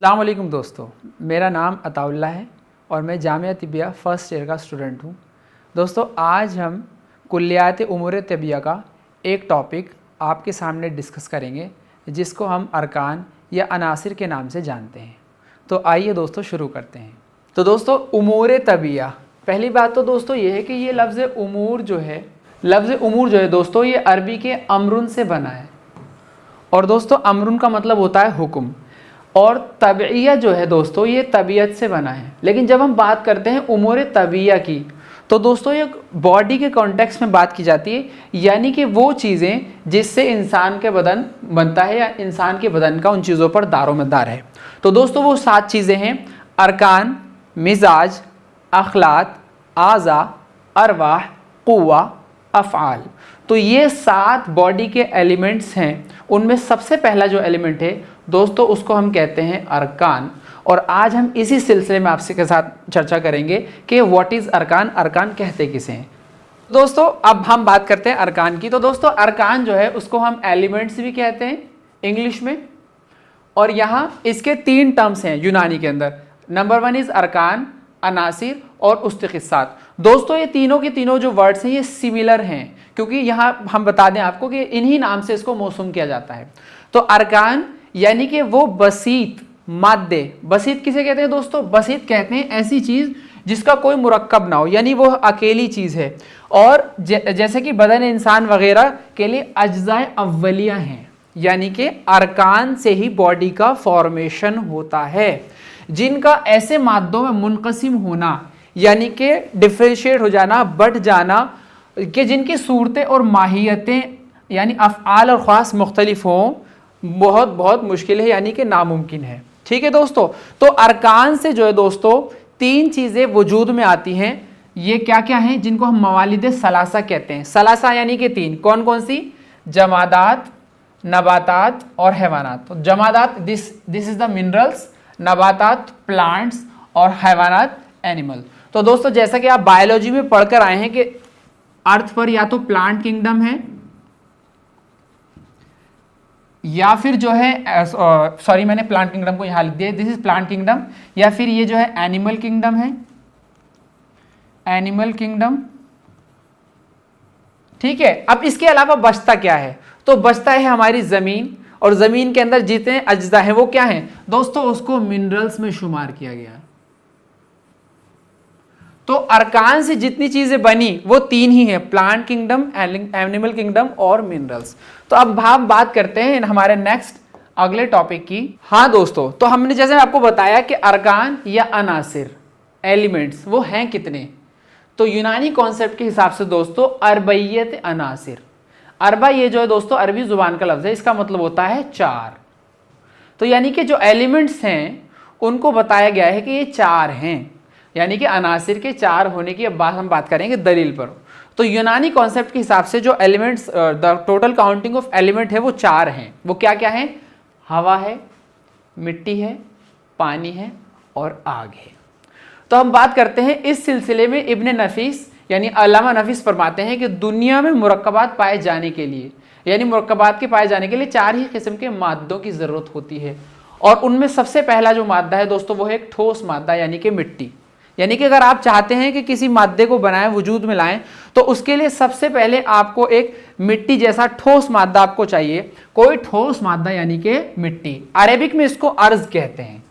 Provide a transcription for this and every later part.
अस्सलाम वालेकुम दोस्तों, मेरा नाम अताउल्ला है और मैं जामिया तिबिया फ़र्स्ट ईयर का स्टूडेंट हूँ। दोस्तों, आज हम कुल्लियात उमूर तबिया का एक टॉपिक आपके सामने डिस्कस करेंगे जिसको हम अरकान या अनासिर के नाम से जानते हैं। तो आइए दोस्तों शुरू करते हैं। तो दोस्तों, उमूर तबिया, पहली बात तो दोस्तों ये है कि ये लफ्ज़ उमूर जो है दोस्तों, ये अरबी के अमरुन से बना है। और दोस्तों अमरुन का मतलब होता है हुक्म, और तबिया जो है दोस्तों ये तबीयत से बना है। लेकिन जब हम बात करते हैं उमूर तबिया की, तो दोस्तों ये बॉडी के कॉन्टेक्स्ट में बात की जाती है, यानी कि वो चीज़ें जिससे इंसान के बदन बनता है या इंसान के बदन का उन चीज़ों पर दारोमदार है। तो दोस्तों वो 7 चीज़ें हैं: अरकान, मिजाज, अखलात, आज़ा, अरवाह, कुव्वा, अफ़आल। तो ये 7 बॉडी के एलिमेंट्स हैं। उनमें सबसे पहला जो एलिमेंट है दोस्तों उसको हम कहते हैं अरकान। और आज हम इसी सिलसिले में आपसे के साथ चर्चा करेंगे कि व्हाट इज़ अरकान, अरकान कहते किसे हैं। दोस्तों अब हम बात करते हैं अरकान की। तो दोस्तों अरकान जो है उसको हम एलिमेंट्स भी कहते हैं इंग्लिश में, और यहाँ इसके 3 टर्म्स हैं यूनानी के अंदर। नंबर 1 इज़ अरकान, अनासिर और उस्तिक़िसात। दोस्तों ये तीनों के तीनों जो वर्ड्स हैं ये सिमिलर हैं, क्योंकि यहाँ हम बता दें आपको कि इन्हीं नाम से इसको मौसूम किया जाता है। तो अरकान यानी कि वो बसीत मादे, बसीत किसे कहते हैं दोस्तों? बसीत कहते हैं ऐसी चीज़ जिसका कोई मुरक्कब ना हो, यानी वो अकेली चीज़ है। और जैसे कि बदन इंसान वगैरह के लिए अज्जाए अव्वलिया हैं, यानी कि अरकान से ही बॉडी का फॉर्मेशन होता है, जिनका ऐसे मादों में मुनक़सिम होना, यानी कि डिफ्रेंशिएट हो जाना, बढ़ जाना, कि जिनकी सूरतें और माहियतें यानी अफ़आल और ख़ास मुख्तलिफ हों, बहुत मुश्किल है, यानी कि नामुमकिन है। ठीक है दोस्तों, तो अरकान से जो है दोस्तों 3 चीज़ें वजूद में आती हैं। ये क्या क्या हैं? जिनको हम मवालिद सलासा कहते हैं। सलासा यानी कि 3, कौन कौन सी? जमादात, नबातात और हैवानात। तो जमादात दिस इज़ द मिनरल्स, नबातात प्लांट्स और हैवानात एनिमल। तो दोस्तों जैसा कि आप बायोलॉजी में पढ़कर आए हैं कि अर्थ पर या तो प्लांट किंगडम है, या फिर जो है सॉरी मैंने प्लांट किंगडम को यहाँ लिख दिया, दिस इज प्लांट किंगडम, या फिर ये जो है एनिमल किंगडम है, एनिमल किंगडम। ठीक है, अब इसके अलावा बचता क्या है? तो बचता है हमारी ज़मीन, और ज़मीन के अंदर जितने अज्जा हैं वो क्या हैं दोस्तों? उसको मिनरल्स में शुमार किया गया। तो अरकान से जितनी चीजें बनी वो 3 ही हैं: प्लांट किंगडम, एनिमल किंगडम और मिनरल्स। तो अब हम बात करते हैं हमारे नेक्स्ट अगले टॉपिक की। हाँ दोस्तों, तो हमने जैसे आपको बताया कि अरकान या अनासिर एलिमेंट्स वो हैं कितने, तो यूनानी कॉन्सेप्ट के हिसाब से दोस्तों अरबैयत अनासिर। अरबा ये जो है दोस्तों अरबी जुबान का लफ्ज़ है, इसका मतलब होता है 4। तो यानी कि जो एलिमेंट्स हैं उनको बताया गया है कि ये 4 हैं, यानी कि अनासिर के 4 होने की अब हम बात करेंगे दलील पर। तो यूनानी कॉन्सेप्ट के हिसाब से जो elements, the total counting of element है वो 4 हैं। वो क्या क्या हैं? हवा है, मिट्टी है, पानी है और आग है। तो हम बात करते हैं इस सिलसिले में इब्न नफीस यानी अल्लामा नफीस फरमाते हैं कि दुनिया में मुरक्कबात पाए जाने के लिए, यानी मुरक्कबात के पाए जाने के लिए 4 ही किस्म के मादों की ज़रूरत होती है। और उनमें सबसे पहला जो मादा है दोस्तों वो है एक ठोस मादा, यानी कि मिट्टी। यानी कि अगर आप चाहते हैं कि किसी मादे को बनाएं, वजूद में लाएं, तो उसके लिए सबसे पहले आपको एक मिट्टी जैसा ठोस मादा आपको चाहिए। कोई ठोस मादा यानी कि मिट्टी, अरेबिक में इसको अर्ज कहते हैं,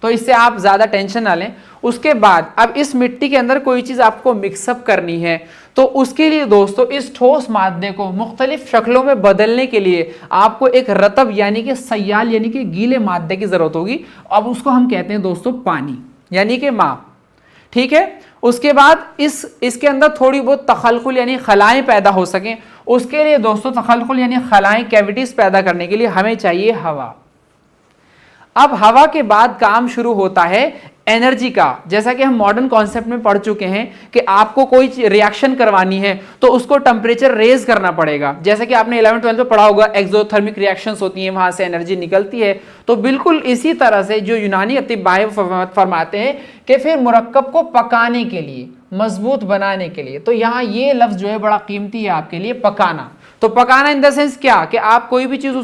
तो इससे आप ज़्यादा टेंशन ना लें। उसके बाद अब इस मिट्टी के अंदर कोई चीज़ आपको मिक्सअप करनी है, तो उसके लिए दोस्तों इस ठोस मादे को मुख्तलिफ शक्लों में बदलने के लिए आपको एक रतब यानी कि सयाल यानी कि गीले मादे की ज़रूरत होगी। अब उसको हम कहते हैं दोस्तों पानी, यानी कि माँ। ठीक है, उसके बाद इसके अंदर थोड़ी बहुत तखलकुल यानी खलाएं पैदा हो सकें, उसके लिए दोस्तों तखलकुल यानी खलाएं, कैविटीज पैदा करने के लिए हमें चाहिए हवा। अब हवा के बाद काम शुरू होता है एनर्जी का। जैसा कि हम मॉडर्न कॉन्सेप्ट में पढ़ चुके हैं कि आपको कोई रिएक्शन करवानी है तो उसको टेम्परेचर रेज करना पड़ेगा। जैसे कि आपने 11th-12th में पढ़ा होगा, एक्सोथर्मिक रिएक्शंस होती हैं, वहां से एनर्जी निकलती है। तो बिल्कुल इसी तरह से जो यूनानी अतिबाए फरमाते हैं कि फिर मुरक्कब को पकाने के लिए, मजबूत बनाने के लिए, तो यहाँ ये लफ्ज़ जो है बड़ा कीमती है आपके लिए, पकाना। तो पकाना इन द सेंस क्या कि आप कोई भी चीज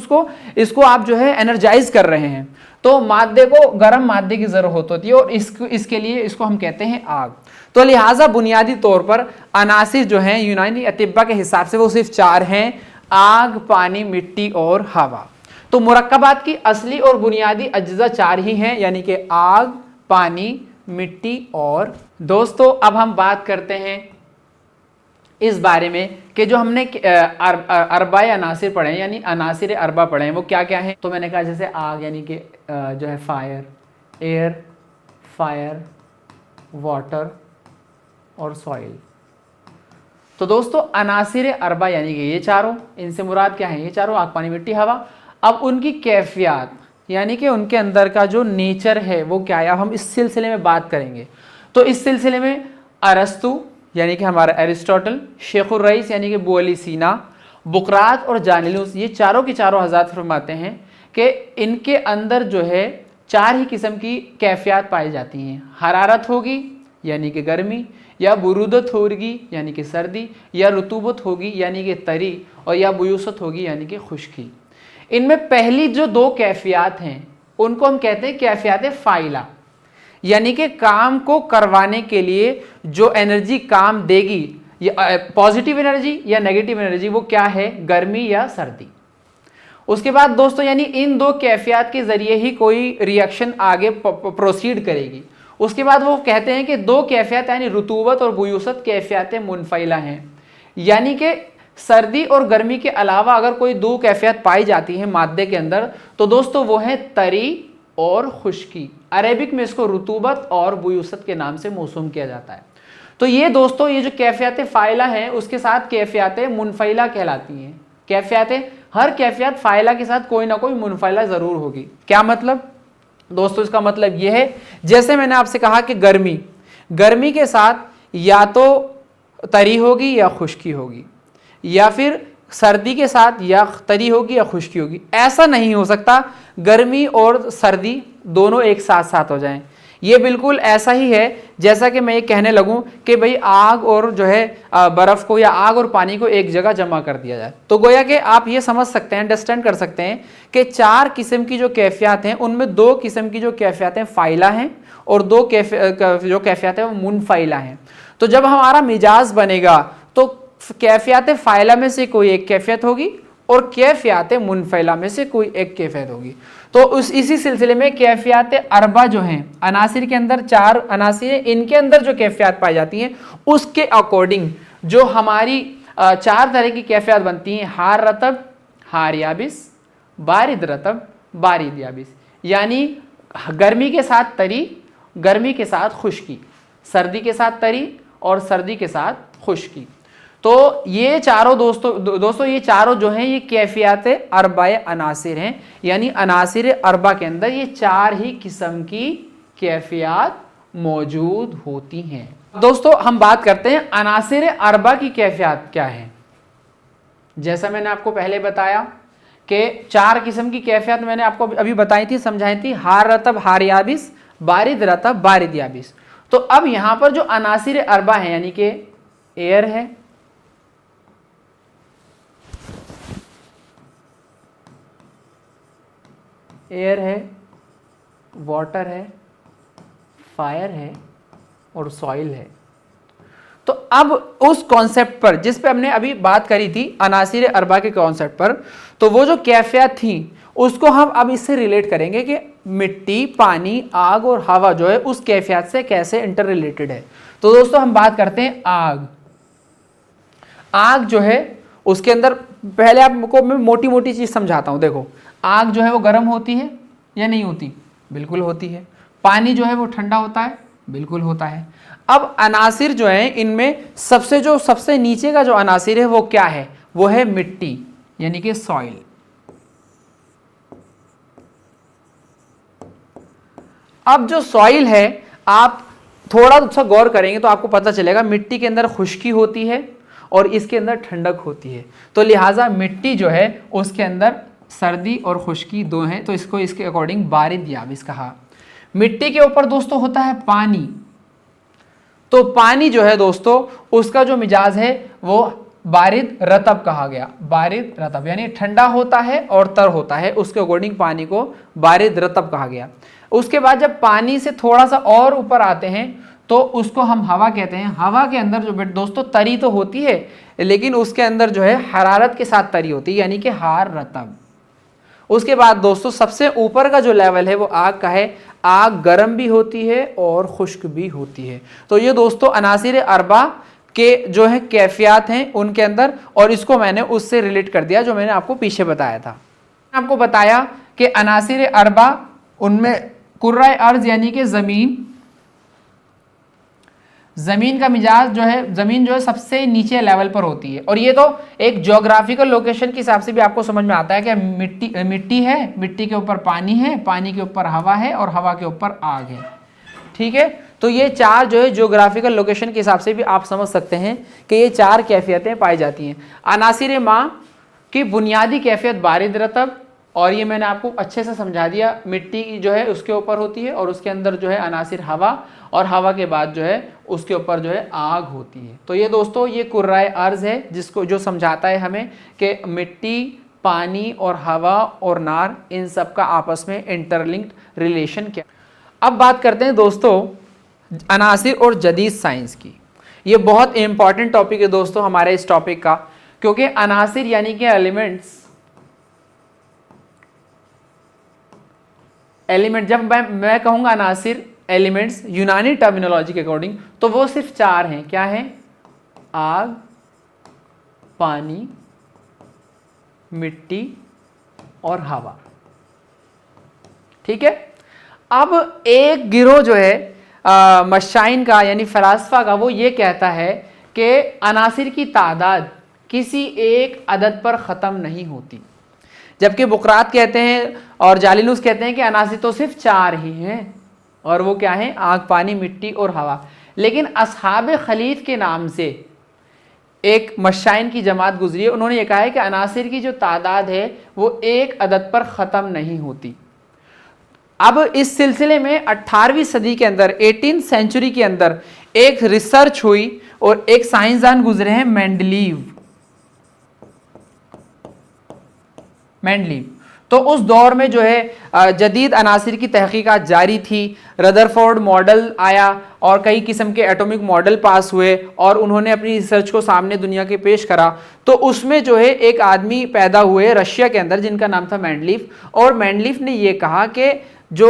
इसको आप जो है एनर्जाइज कर रहे हैं, तो मादे को गर्म मादे की जरूरत होती है और इसके लिए इसको हम कहते हैं आग। तो लिहाजा बुनियादी तौर पर अनासिर जो हैं यूनानी अतिब्बा के हिसाब से वो सिर्फ 4 हैं, आग, पानी, मिट्टी और हवा। तो मुरक्कबात की असली और बुनियादी अज्जा 4 ही हैं, यानी कि आग, पानी, मिट्टी और। दोस्तों अब हम बात करते हैं इस बारे में कि जो हमने अरबाए अनासिर पढ़े हैं, यानी अनासिर अरबा पढ़े हैं, वो क्या क्या हैं। तो मैंने कहा जैसे आग यानी कि जो है फायर, एयर, फायर, वाटर और सॉइल। तो दोस्तों अनासिर अरबा यानी कि ये चारों, इनसे मुराद क्या है, ये चारों आग, पानी, मिट्टी, हवा। अब उनकी कैफियत यानी कि उनके अंदर का जो नेचर है वो क्या है, अब हम इस सिलसिले में बात करेंगे। तो इस सिलसिले में अरस्तु यानी कि हमारा एरिस्टोटल, शेखुर रईस यानी कि अबू अली सीना, बुकरात और जानिलूस, ये चारों के चारों हज़रात फरमाते हैं कि इनके अंदर जो है 4 ही किस्म की कैफियत पाई जाती हैं। हरारत होगी यानी कि गर्मी, या बुरूदत होगी यानी कि सर्दी, या रुतूबत होगी यानी कि तरी, और या बुयूसत होगी यानी कि खुश्की। इनमें पहली जो 2 कैफियत हैं उनको हम कहते हैं कैफियत फ़ाइला, यानी कि काम को करवाने के लिए जो एनर्जी काम देगी, या पॉजिटिव एनर्जी या नेगेटिव एनर्जी, वो क्या है, गर्मी या सर्दी। उसके बाद दोस्तों यानी इन 2 कैफियत के ज़रिए ही कोई रिएक्शन आगे प्रोसीड करेगी। उसके बाद वो कहते हैं कि 2 कैफियत यानी रुतूबत और बुयूसत कैफियत मुनफैला हैं, यानी कि सर्दी और गर्मी के अलावा अगर कोई 2 कैफियत पाई जाती है मादे के अंदर, तो दोस्तों वो है तरी और खुश्की। अरेबिक में इसको रुतूबत और बुयूसत के नाम से मौसूम किया जाता है। तो ये दोस्तों ये जो कैफियत फ़ाइला हैं उसके साथ कैफियत मुनफैला कहलाती हैं। कैफियत, हर कैफियत फ़ाइला के साथ कोई ना कोई मुनफैला ज़रूर होगी। क्या मतलब दोस्तों, इसका मतलब यह है जैसे मैंने आपसे कहा कि गर्मी के साथ या तो तरी होगी या खुश्की होगी, या फिर सर्दी के साथ या तरी होगी या खुश्की होगी। ऐसा नहीं हो सकता गर्मी और सर्दी दोनों एक साथ साथ हो जाएं। ये बिल्कुल ऐसा ही है जैसा कि मैं ये कहने लगूं कि भाई आग और जो है बर्फ़ को या आग और पानी को एक जगह जमा कर दिया जाए। तो गोया कि आप ये समझ सकते हैं, अंडरस्टैंड कर सकते हैं कि 4 किस्म की जो कैफियत हैं उनमें 2 किस्म की जो कैफियत फ़ाइला हैं और 2 जो कैफियत हैं वो मुनफैला हैं। तो जब हमारा मिजाज बनेगा तो कैफियत फ़ाइला में से कोई एक कैफियत होगी और कैफियत मुनफैला में से कोई एक कैफियत होगी। तो इसी सिलसिले में कैफियत अरबा जो हैं, अनासिर के अंदर 4 अनासिर, इनके अंदर जो कैफियत पाई जाती हैं उसके अकॉर्डिंग जो हमारी 4 तरह की कैफियत बनती हैं, हार रतब, हार याबिस, बारिद रतब, बारिद याबिस। यानी गर्मी के साथ तरी, गर्मी के साथ खुश्की, सर्दी के साथ तरी और सर्दी के साथ खुश्की। तो ये चारों दोस्तों ये चारों जो हैं ये कैफियत अरबाए अनासिर हैं, यानी अनासिर अरबा के अंदर ये 4 ही किस्म की कैफियत मौजूद होती हैं। दोस्तों हम बात करते हैं अनासिर अरबा की कैफियत क्या है। जैसा मैंने आपको पहले बताया कि 4 किस्म की कैफियत मैंने आपको अभी बताई थी, समझाई थी, हार रतब, हार याबिस, बारिद रतब, बारिद याबिस। तो अब यहां पर जो अनासिर अरबा है यानी कि एयर है, एयर है, वाटर है, फायर है और सॉइल है। तो अब उस कॉन्सेप्ट पर जिस पे हमने अभी बात करी थी अनासिर अरबा के कॉन्सेप्ट पर, तो वो जो कैफियत थी उसको हम अब इससे रिलेट करेंगे कि मिट्टी, पानी, आग और हवा जो है उस कैफियत से कैसे इंटर रिलेटेड है। तो दोस्तों हम बात करते हैं आग। आग जो है उसके अंदर पहले आपको मैं मोटी मोटी चीज समझाता हूं। देखो आग जो है वो गर्म होती है या नहीं होती, बिल्कुल होती है। पानी जो है वो ठंडा होता है, बिल्कुल होता है। अब अनासिर जो है इनमें सबसे नीचे का जो अनासिर है वो क्या है, वो है मिट्टी यानी कि सॉइल। अब जो सॉइल है आप थोड़ा सा गौर करेंगे तो आपको पता चलेगा मिट्टी के अंदर खुश्की होती है और इसके अंदर ठंडक होती है। तो लिहाजा मिट्टी जो है उसके अंदर सर्दी और खुश्की 2 हैं, तो इसको इसके अकॉर्डिंग बारिद याबिस कहा। मिट्टी के ऊपर दोस्तों होता है पानी। तो पानी जो है दोस्तों उसका जो मिजाज है वो बारिद रतब कहा गया। बारिद रतब यानी ठंडा होता है और तर होता है, उसके अकॉर्डिंग पानी को बारिद रतब कहा गया। उसके बाद जब पानी से थोड़ा सा और ऊपर आते हैं तो उसको हम हवा कहते हैं। हवा के अंदर जो दोस्तों तरी तो होती है, लेकिन उसके अंदर जो है हरारत के साथ तरी होती है, यानी कि हार रतब। उसके बाद दोस्तों सबसे ऊपर का जो लेवल है वो आग का है। आग गर्म भी होती है और खुश्क भी होती है। तो ये दोस्तों अनासिर अरबा के जो है कैफियत हैं उनके अंदर, और इसको मैंने उससे रिलेट कर दिया जो मैंने आपको पीछे बताया था। आपको बताया कि अनासिर अरबा, उनमें कुर्रा अर्ज यानी कि ज़मीन का मिजाज जो है, ज़मीन जो है सबसे नीचे लेवल पर होती है। और ये तो एक ज्योग्राफिकल लोकेशन के हिसाब से भी आपको समझ में आता है कि मिट्टी है, मिट्टी के ऊपर पानी है, पानी के ऊपर हवा है और हवा के ऊपर आग है। ठीक है, तो ये चार जो है ज्योग्राफिकल लोकेशन के हिसाब से भी आप समझ सकते हैं कि ये चार कैफियतें पाई जाती हैं। अनासिर माँ की बुनियादी कैफियत बारिद रतब, और ये मैंने आपको अच्छे से समझा दिया। मिट्टी जो है उसके ऊपर होती है और उसके अंदर जो है अनासिर हवा, और हवा के बाद जो है उसके ऊपर जो है आग होती है। तो ये दोस्तों ये कुर्राए अर्ज है जिसको जो समझाता है हमें कि मिट्टी, पानी और हवा और नार, इन सब का आपस में इंटरलिंक्ड रिलेशन क्या। अब बात करते हैं दोस्तों अनासिर और जदीद साइंस की। ये बहुत इंपॉर्टेंट टॉपिक है दोस्तों हमारे इस टॉपिक का, क्योंकि अनासिर यानी कि एलिमेंट जब मैं कहूंगा अनासिर एलिमेंट्स यूनानी टर्मिनोलॉजी के अकॉर्डिंग, तो वो सिर्फ चार हैं। क्या है? आग, पानी, मिट्टी और हवा। ठीक है। अब एक गिरोह जो है मशाइन का यानी फलासफा का, वो ये कहता है कि अनासिर की तादाद किसी एक अदद पर ख़त्म नहीं होती, जबकि बुकरात कहते हैं और जालिनूस कहते हैं कि अनासिर तो सिर्फ चार ही हैं, और वो क्या है? आग, पानी, मिट्टी और हवा। लेकिन असहाब खलीफ के नाम से एक मशाइन की जमात गुजरी है, उन्होंने ये कहा है कि अनासिर की जो तादाद है वो एक अदद पर ख़त्म नहीं होती। अब इस सिलसिले में 18वीं सदी के अंदर, 18th सेंचुरी के अंदर एक रिसर्च हुई और एक साइंसदान गुजरे हैं मेंडलीव। तो उस दौर में जो है जदीद अनासिर की तहकीकात जारी थी। रदरफोर्ड मॉडल आया और कई किस्म के एटॉमिक मॉडल पास हुए और उन्होंने अपनी रिसर्च को सामने दुनिया के पेश करा। तो उसमें जो है एक आदमी पैदा हुए रशिया के अंदर जिनका नाम था मेंडलीव, और मेंडलीव ने ये कहा कि जो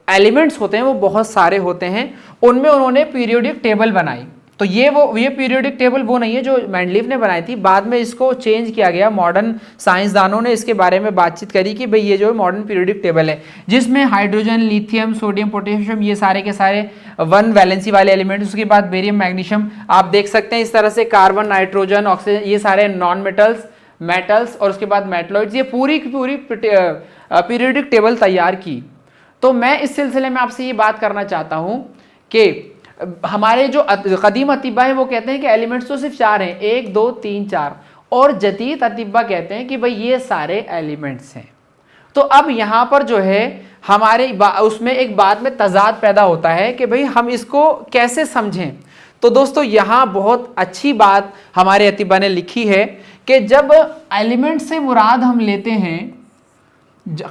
एलिमेंट्स होते हैं वो बहुत सारे होते हैं, उनमें उन्होंने पीरियोडिक टेबल बनाई। तो ये पीरियोडिक टेबल वो नहीं है जो मेंडलीव ने बनाई थी, बाद में इसको चेंज किया गया। मॉडर्न साइंसदानों ने इसके बारे में बातचीत करी कि भाई ये जो मॉडर्न पीरियोडिक टेबल है जिसमें हाइड्रोजन, लिथियम, सोडियम, पोटेशियम, ये सारे के सारे 1 वैलेंसी वाले एलिमेंट्स, उसके बाद बेरियम, मैग्नीशियम, आप देख सकते हैं इस तरह से कार्बन, नाइट्रोजन, ऑक्सीजन, ये सारे नॉन मेटल्स और उसके बाद मेटलॉइड्स, ये पूरी पीरियोडिक टेबल तैयार की। तो मैं इस सिलसिले में आपसे ये बात करना चाहता हूँ कि हमारे जो कदीम अतिबा है वो कहते हैं कि एलिमेंट्स तो सिर्फ चार हैं, 1 2 3 4, और जदीद अतिबा कहते हैं कि भाई ये सारे एलिमेंट्स हैं। तो अब यहाँ पर जो है हमारे उसमें एक बात में तजाद पैदा होता है कि भाई हम इसको कैसे समझें। तो दोस्तों यहाँ बहुत अच्छी बात हमारे अतिबा ने लिखी है कि जब एलिमेंट से मुराद हम लेते हैं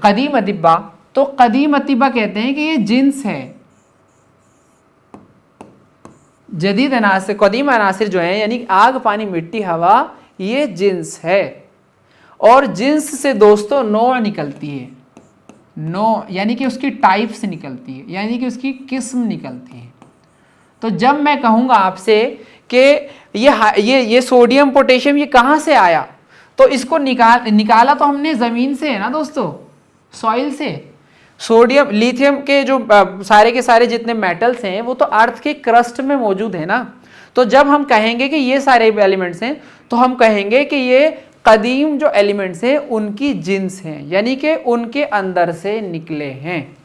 कदीम अतिबा, तो कदीम अतिबा कहते हैं कि ये जिन्स है। जदीद अनासिर, कदीम अनासिर जो है यानी आग, पानी, मिट्टी, हवा, ये जिन्स है। और जिन्स से दोस्तों नौ निकलती है, नौ यानी कि उसकी टाइप्स निकलती है, यानी कि उसकी किस्म निकलती है। तो जब मैं कहूँगा आपसे कि ये सोडियम, पोटेशियम ये कहाँ से आया, तो इसको निकाला तो हमने ज़मीन से है ना दोस्तों, सॉइल से। सोडियम, लिथियम के जो सारे के सारे जितने मेटल्स हैं वो तो अर्थ के क्रस्ट में मौजूद है ना। तो जब हम कहेंगे कि ये सारे एलिमेंट्स हैं तो हम कहेंगे कि ये कदीम जो एलिमेंट्स हैं उनकी जिन्स हैं, यानी कि उनके अंदर से निकले हैं।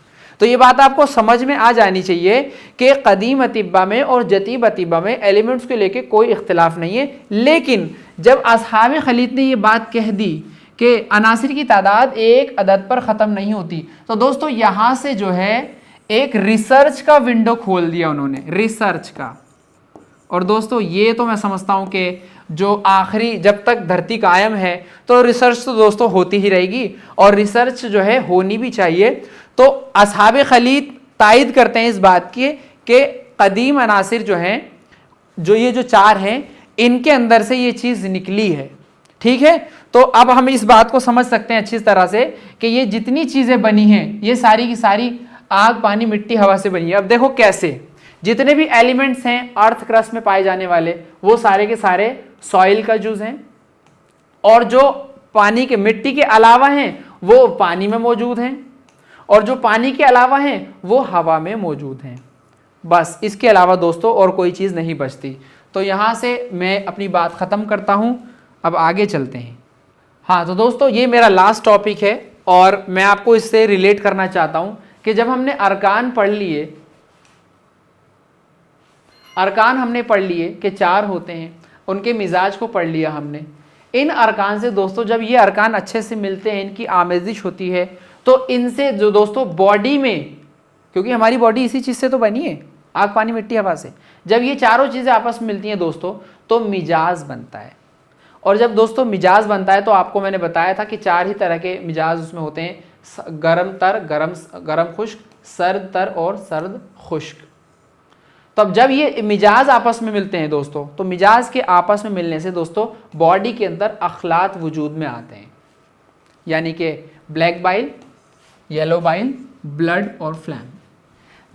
तो ये बात आपको समझ में आ जानी चाहिए कि कदीम अतिबा में और जदीद अतिबा में एलिमेंट्स को लेके कोई इख्तिलाफ नहीं है। लेकिन जब असहाब खलीत ने ये बात कह दी कि अनासिर की तादाद एक अदद पर ख़त्म नहीं होती, तो दोस्तों यहाँ से जो है एक रिसर्च का विंडो खोल दिया उन्होंने, रिसर्च का। और दोस्तों ये तो मैं समझता हूँ कि जो आखिरी जब तक धरती कायम है तो रिसर्च तो दोस्तों होती ही रहेगी और रिसर्च जो है होनी भी चाहिए। तो असहाबे खलीद तायद करते हैं इस बात की कि कदीम अनासिर जो हैं, जो ये जो चार हैं, इनके अंदर से ये चीज़ निकली है। ठीक है, तो अब हम इस बात को समझ सकते हैं अच्छी तरह से कि ये जितनी चीज़ें बनी हैं ये सारी की सारी आग, पानी, मिट्टी, हवा से बनी है। अब देखो कैसे, जितने भी एलिमेंट्स हैं अर्थ क्रस्ट में पाए जाने वाले वो सारे के सारे सॉइल का जुज हैं, और जो पानी के, मिट्टी के अलावा हैं वो पानी में मौजूद हैं, और जो पानी के अलावा हैं वो हवा में मौजूद हैं। बस इसके अलावा दोस्तों और कोई चीज़ नहीं बचती। तो यहाँ से मैं अपनी बात ख़त्म करता हूँ, अब आगे चलते हैं। हाँ, तो दोस्तों ये मेरा लास्ट टॉपिक है और मैं आपको इससे रिलेट करना चाहता हूँ कि जब हमने अरकान पढ़ लिए, अरकान हमने पढ़ लिए कि चार होते हैं, उनके मिजाज को पढ़ लिया हमने। इन अरकान से दोस्तों जब ये अरकान अच्छे से मिलते हैं, इनकी आमेजिश होती है, तो इनसे जो दोस्तों बॉडी में, क्योंकि हमारी बॉडी इसी चीज़ से तो बनी है, आग, पानी, मिट्टी, हवा से, जब ये चारों चीज़ें आपस में मिलती हैं दोस्तों तो मिजाज बनता है। और जब दोस्तों मिजाज बनता है तो आपको मैंने बताया था कि चार ही तरह के मिजाज उसमें होते हैं, गरम तर, गरम खुश्क, सर्द तर और सर्द खुश्क। तो अब जब ये मिजाज आपस में मिलते हैं दोस्तों, तो मिजाज के आपस में मिलने से दोस्तों बॉडी के अंदर अखलात वजूद में आते हैं, यानी कि black bile, yellow bile, blood और फ्लैम।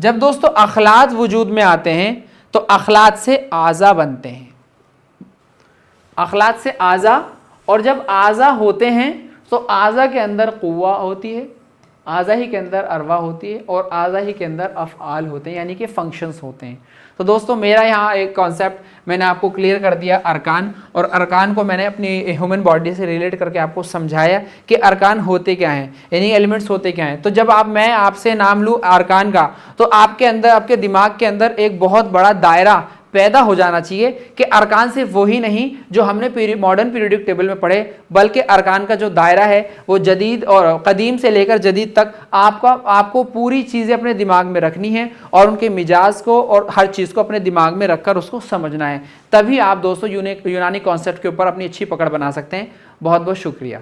जब दोस्तों अखलात वजूद में आते हैं तो अखलात से आज़ा बनते हैं, अखलात से आज़ा, और जब आज़ा होते हैं तो आज़ा के अंदर कुव्वा होती है, आज़ा ही के अंदर अरवा होती है, और आज़ा ही के अंदर अफ़आल होते हैं, यानी कि फंक्शंस होते हैं। तो दोस्तों मेरा यहाँ एक कॉन्सेप्ट मैंने आपको क्लियर कर दिया अरकान, और अरकान को मैंने अपनी ह्यूमन बॉडी से रिलेट करके आपको समझाया कि अरकान होते क्या हैं, यानी एलिमेंट्स होते क्या हैं। तो जब मैं आपसे नाम लूँ अरकान का, तो आपके अंदर, आपके दिमाग के अंदर एक बहुत बड़ा दायरा पैदा हो जाना चाहिए कि अरकान सिर्फ वही नहीं जो हमने मॉडर्न पीरियोडिक टेबल में पढ़े, बल्कि अरकान का जो दायरा है वो जदीद और कदीम से लेकर जदीद तक आपको पूरी चीज़ें अपने दिमाग में रखनी है और उनके मिजाज को और हर चीज़ को अपने दिमाग में रखकर उसको समझना है। तभी आप दोस्तों यूनानी कॉन्सेप्ट के ऊपर अपनी अच्छी पकड़ बना सकते हैं। बहुत बहुत शुक्रिया।